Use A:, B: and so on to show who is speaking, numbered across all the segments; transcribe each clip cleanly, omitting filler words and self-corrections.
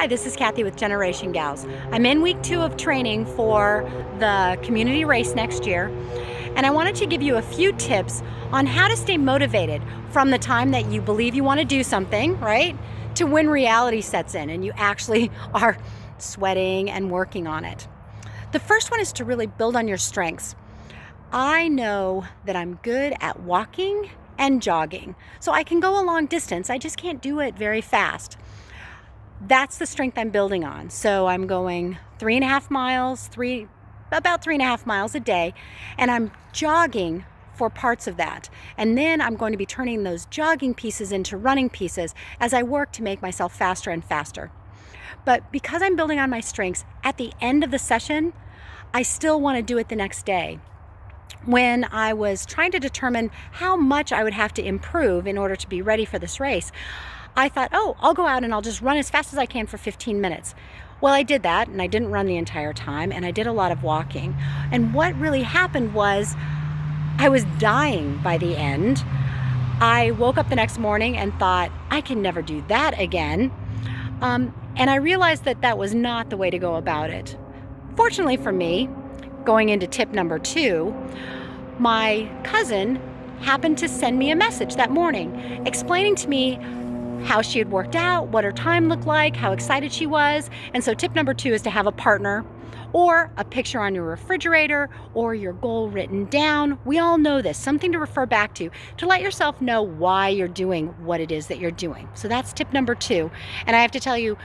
A: Hi, this is Kathy with Generation Gals. I'm in week 2 of training for the community race next year, and I wanted to give you a few tips on how to stay motivated from the time that you believe you want to do something, right, to when reality sets in and you actually are sweating and working on it. The first one is to really build on your strengths. I know that I'm good at walking and jogging, so I can go a long distance. I just can't do it very fast. That's the strength I'm building on. So I'm going 3.5 miles, about 3.5 miles a day, and I'm jogging for parts of that. And then I'm going to be turning those jogging pieces into running pieces as I work to make myself faster and faster. But because I'm building on my strengths, at the end of the session, I still want to do it the next day. When I was trying to determine how much I would have to improve in order to be ready for this race, I thought, I'll go out and I'll just run as fast as I can for 15 minutes. Well, I did that, and I didn't run the entire time, and I did a lot of walking. And what really happened was I was dying by the end. I woke up the next morning and thought, I can never do that again. And I realized that that was not the way to go about it. Fortunately for me, going into tip number 2, my cousin happened to send me a message that morning explaining to me how she had worked out, what her time looked like, how excited she was. And so tip number 2 is to have a partner or a picture on your refrigerator or your goal written down. We all know this, something to refer back to let yourself know why you're doing what it is that you're doing. So that's tip number 2. And I have to tell you,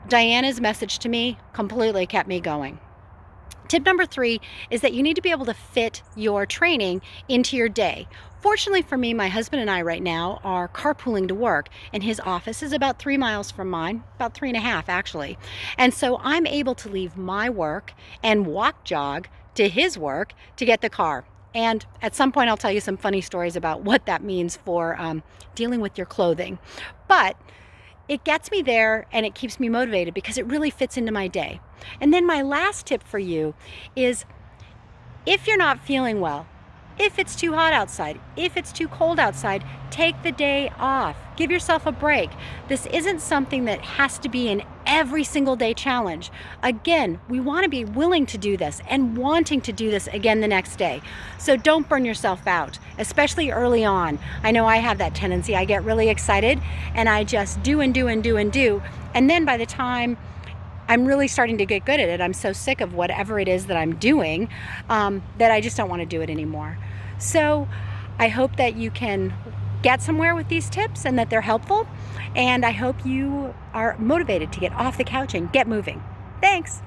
A: Diana's message to me completely kept me going. Tip number 3 is that you need to be able to fit your training into your day. Fortunately for me, my husband and I right now are carpooling to work, and his office is about 3 miles from mine, about 3.5 actually. And so I'm able to leave my work and jog to his work to get the car. And at some point I'll tell you some funny stories about what that means for dealing with your clothing. But it gets me there and it keeps me motivated because it really fits into my day. And then my last tip for you is, if you're not feeling well, if it's too hot outside, if it's too cold outside, take the day off. Give yourself a break. This isn't something that has to be an every single day challenge. Again, we want to be willing to do this and wanting to do this again the next day. So don't burn yourself out, especially early on. I know I have that tendency. I get really excited and I just do and do and do and do. And then by the time I'm really starting to get good at it, I'm so sick of whatever it is that I'm doing that I just don't want to do it anymore. So I hope that you can get somewhere with these tips and that they're helpful. And I hope you are motivated to get off the couch and get moving. Thanks.